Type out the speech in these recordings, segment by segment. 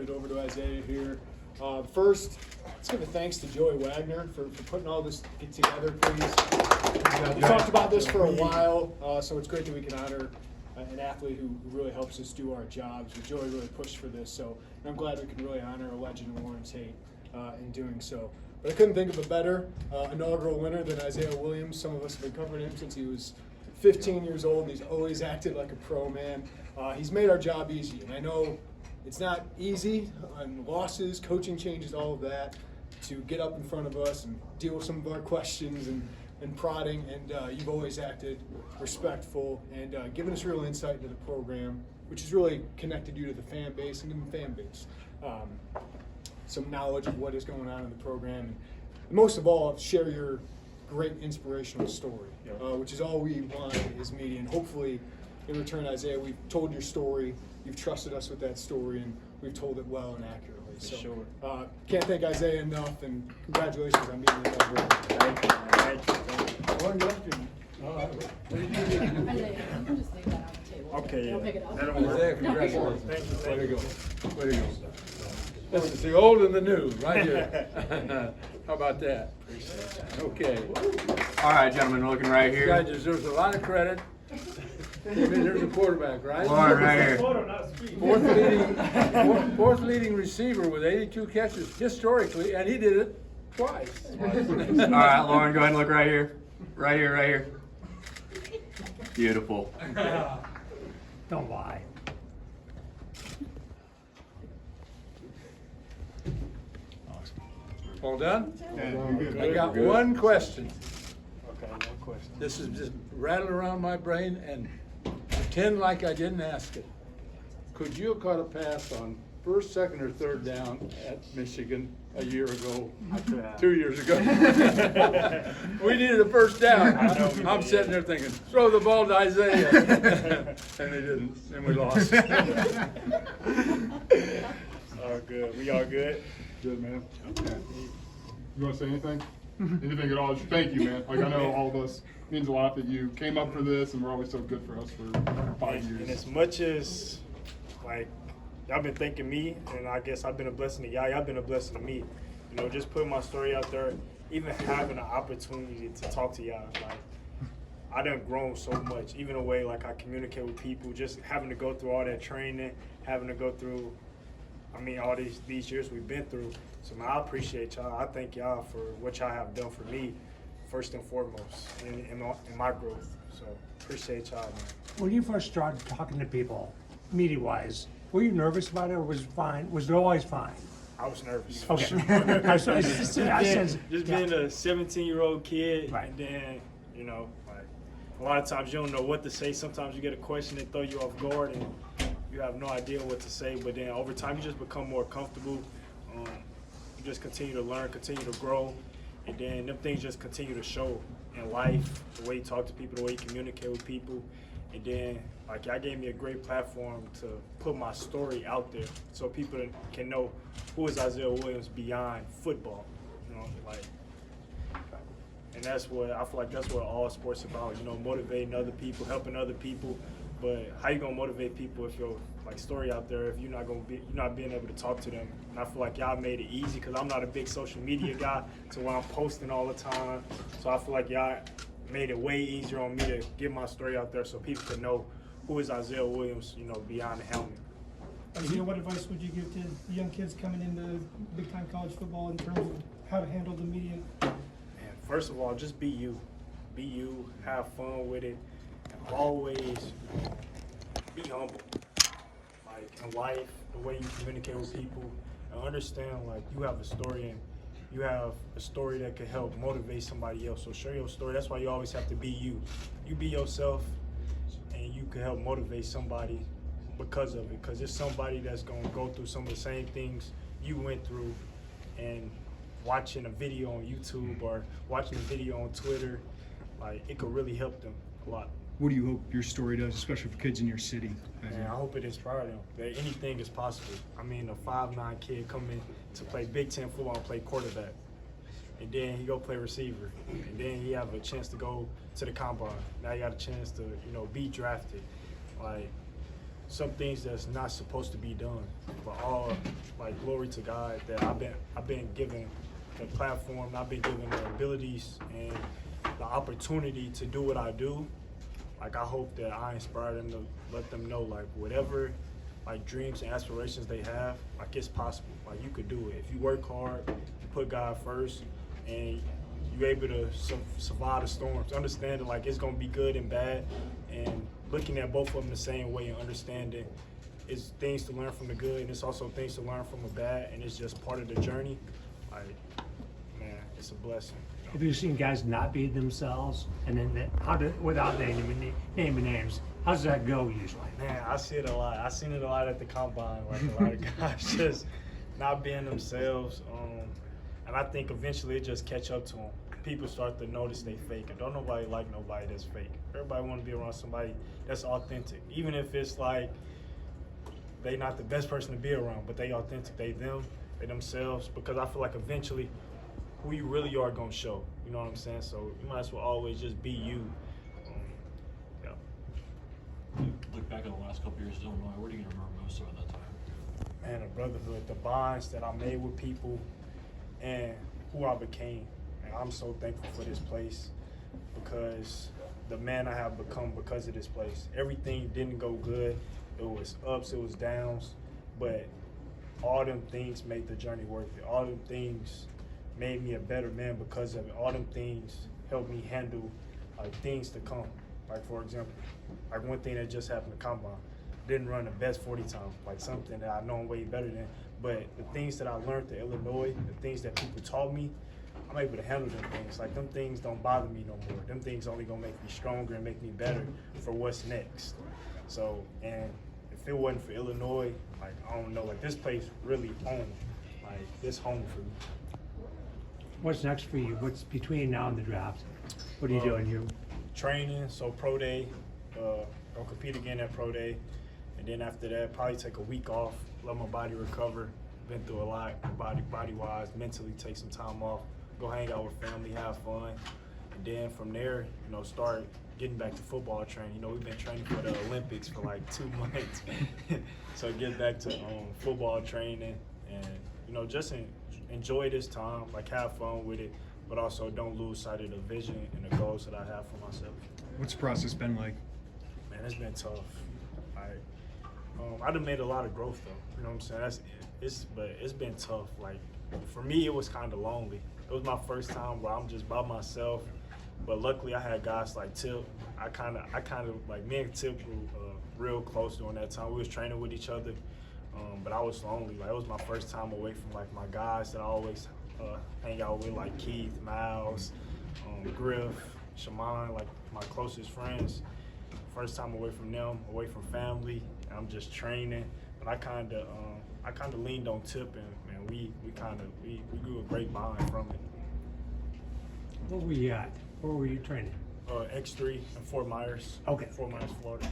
it over to Isaiah here. First, let's give a thanks to Joey Wagner for putting all this together, please. We talked about this for a while, so it's great that we can honor an athlete who really helps us do our jobs. Joey really pushed for this, so I'm glad we can really honor a legend in Loren Tate in doing so. But I couldn't think of a better inaugural winner than Isaiah Williams. Some of us have been covering him since he was 15 years old, and he's always acted like a pro, man. He's made our job easy, and I know it's not easy on losses, coaching changes, all of that, to get up in front of us and deal with some of our questions and prodding, and you've always acted respectful and given us real insight into the program, which has really connected you to the fan base and the fan base. Some knowledge of what is going on in the program, and most of all, share your great inspirational story, which is all we want as media. And hopefully, in return, Isaiah, we've told your story, you've trusted us with that story, and we've told it well and accurately. So, sure. Can't thank Isaiah enough, and congratulations on being the number. Thank you. One question. Isaiah, you can just leave that on the table. Okay, Don't pick it up. Isaiah, congratulations. Thank you. Way to go. Way to go. This is the old and the new, right here. How about that? Okay. All right, gentlemen, looking right This here. guy deserves a lot of credit. There's a quarterback, right? Loren right here. Fourth leading receiver with 82 catches historically, and he did it twice. All right, Loren, go ahead and look right here. Right here, right here. Beautiful. Don't lie. All done? Yeah, I got one question. Okay, no question. This is just rattling around my brain, and pretend like I didn't ask it. Could you have caught a pass on first, second, or third down at Michigan a year ago, 2 years ago? We needed a first down. I'm sitting there thinking, throw the ball to Isaiah. And they didn't, and we lost. All good. We all good? Good, man. You want to say anything? Anything at all? Just thank you, man. Like, I know all of us, means a lot that you came up for this, and we're always so good for us for 5 years. And as much as, like, y'all been thanking me, and I guess I've been a blessing to y'all. Y'all been a blessing to me. You know, just putting my story out there, even having an opportunity to talk to y'all. Like, I done grown so much, even the way, like, I communicate with people, just having to go through all that training, having to go through, I mean, all these years we've been through. So, man, I appreciate y'all. I thank y'all for what y'all have done for me, first and foremost, in my growth. So, appreciate y'all, man. When you first started talking to people, media-wise, were you nervous about it, or was it fine? Was it always fine? I was nervous. Okay. Just being a 17-year-old kid, Right. and then, you know, like, a lot of times you don't know what to say. Sometimes you get a question that throw you off guard, and you have no idea what to say. But then over time, you just become more comfortable. You just continue to learn, continue to grow, and then them things just continue to show in life, the way you talk to people, the way you communicate with people. And then, like, y'all gave me a great platform to put my story out there so people can know who is Isaiah Williams beyond football, you know, like, and that's what, I feel like that's what all sports about, you know, motivating other people, helping other people. But how you gonna motivate people if your, like, story out there, if you're not being able to talk to them? And I feel like y'all made it easy, because I'm not a big social media guy, so when I'm posting all the time, so I feel like y'all made it way easier on me to get my story out there so people can know who is Isaiah Williams, you know, beyond the helmet. Isaiah, what advice would you give to the young kids coming into big-time college football in terms of how to handle the media? And first of all, just be you. Be you, have fun with it, and always be humble. Like, in life, the way you communicate with people, and understand, like, you have a story, and you have a story that could help motivate somebody else. So share your story. That's why you always have to be you. You be yourself, and you can help motivate somebody because of it. Because it's somebody that's going to go through some of the same things you went through, and watching a video on YouTube or watching a video on Twitter, like, it could really help them a lot. What do you hope your story does, especially for kids in your city? And I hope it inspires them that anything is possible. I mean, a 5'9" kid coming to play Big Ten football and play quarterback, and then he go play receiver, and then he have a chance to go to the combine. Now he got a chance to, you know, be drafted. Like, some things that's not supposed to be done, but all, like glory to God that I've been given the platform, I've been given the abilities and the opportunity to do what I do. Like I hope that I inspire them to let them know like whatever like dreams and aspirations they have, like it's possible. Like you could do it if you work hard, you put God first, and you're able to survive the storms. Understanding like it's gonna be good and bad, and looking at both of them the same way and understanding it's things to learn from the good and it's also things to learn from the bad, and it's just part of the journey. Like, man, it's a blessing. Have you seen guys not be themselves, and then without naming names? How does that go usually? Man, I see it a lot. I seen it a lot at the combine. Like a lot of guys just not being themselves, and I think eventually it just catch up to them. People start to notice they fake, and don't nobody like nobody that's fake. Everybody want to be around somebody that's authentic, even if it's like they not the best person to be around, but they authentic, they them, they themselves. Because I feel like eventually, who you really are gonna show. You know what I'm saying? So you might as well always just be you. Yeah. You look back at the last couple years in Illinois, what are you gonna remember most about that time? Man, the brotherhood, the bonds that I made with people, and who I became. And I'm so thankful for this place because the man I have become because of this place. Everything didn't go good. It was ups, it was downs, but all them things made the journey worth it. All them things made me a better man because of it. All them things helped me handle like things to come. Like for example, like one thing that just happened to combine. Didn't run the best 40 time, like something that I know I'm way better than. But the things that I learned at Illinois, the things that people taught me, I'm able to handle them things. Like them things don't bother me no more. Them things only gonna make me stronger and make me better for what's next. So, and if it wasn't for Illinois, like I don't know, like this place really home, like this home for me. What's next for you? What's between now and the draft? What are you doing here? Training, so pro day, gonna compete again at pro day, and then after that, probably take a week off, let my body recover. Been through a lot, body wise, mentally, take some time off, go hang out with family, have fun, and then from there, you know, start getting back to football training. You know, we've been training for the Olympics for like 2 months, so get back to football training, and you know, just enjoy this time, like have fun with it, but also don't lose sight of the vision and the goals that I have for myself. What's the process been like? Man, it's been tough. I done made a lot of growth though. You know what I'm saying? But it's been tough. Like for me, it was kind of lonely. It was my first time where I'm just by myself. But luckily, I had guys like Tip. I kind of like me and Tip were real close during that time. We was training with each other, but I was lonely. Like it was my first time away from like my guys that I always hang out with, like Keith, Miles, Griff, Shaman, like my closest friends. First time away from them, away from family. And I'm just training, but I kind of leaned on Tip, and man, we grew a great bond from it. Where were you at? Where were you training? X3 in Fort Myers. Okay. Fort Myers, Florida.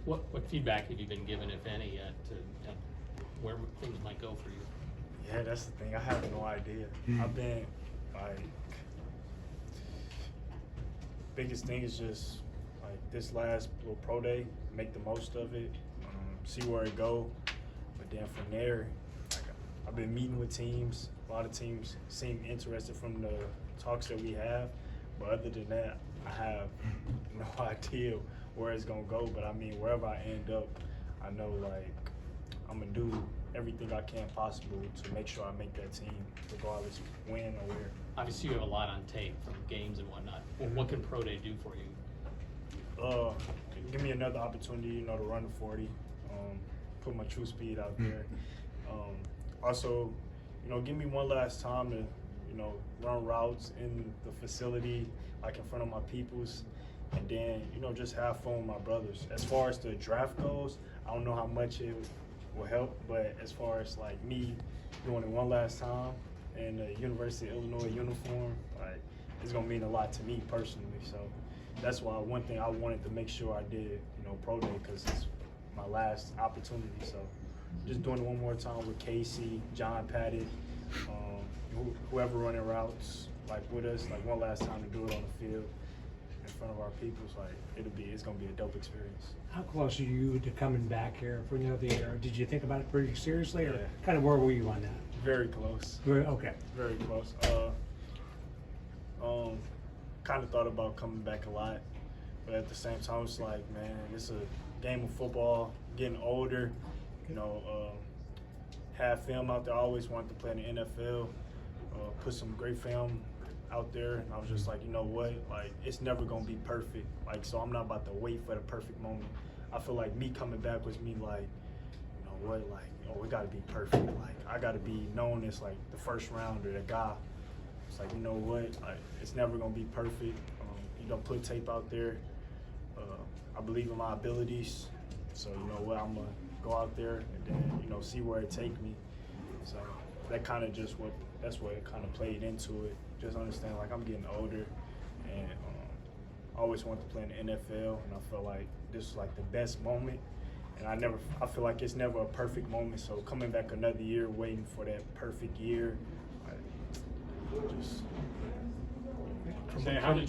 Yep. What feedback have you been given, if any, yet to where things might go for you? Yeah, that's the thing. I have no idea. I've been like, biggest thing is just like this last little pro day, make the most of it, see where it go. But then from there, like, I've been meeting with teams. A lot of teams seem interested from the talks that we have. But other than that, I have no idea where it's gonna go. But I mean, wherever I end up, I know like I'm gonna do everything I can possible to make sure I make that team, regardless when or where. Obviously, you have a lot on tape from games and whatnot. Well, what can Pro Day do for you? Give me another opportunity, you know, to run the 40, put my true speed out there. Also, you know, give me one last time to, you know, run routes in the facility, like in front of my peoples, and then, you know, just have fun with my brothers. As far as the draft goes, I don't know how much it will help, but as far as like me doing it one last time in the University of Illinois uniform, like it's gonna mean a lot to me personally. So that's why one thing I wanted to make sure I did, you know, Pro Day, because it's my last opportunity. So just doing it one more time with Casey, John Patty, whoever running routes like with us, like one last time to do it on the field. in front of our people. It's like it's gonna be a dope experience. How close are you to coming back here for another year? Did you think about it pretty seriously, or Yeah. kind of where were you on that? Very close. Okay. Very close. Kind of thought about coming back a lot, but at the same time, it's like, man, it's a game of football. Getting older, you know, have film out there. I always wanted to play in the NFL. Put some great film out there, and I was just like, you know what, like, it's never gonna be perfect. Like, so I'm not about to wait for the perfect moment. I feel like me coming back was me like, you know what, like, oh, it gotta be perfect. Like, I gotta be known as like the first rounder, the guy. It's like, you know what, like, it's never gonna be perfect. You don't put tape out there. I believe in my abilities, so you know what, I'm gonna go out there and then, you know, see where it take me. So that kind of that's what it kind of played into it. Just understand, like, I'm getting older, and I always wanted to play in the NFL, and I felt like this was like the best moment. And I feel like it's never a perfect moment. So coming back another year, waiting for that perfect year, just. Saying, how did you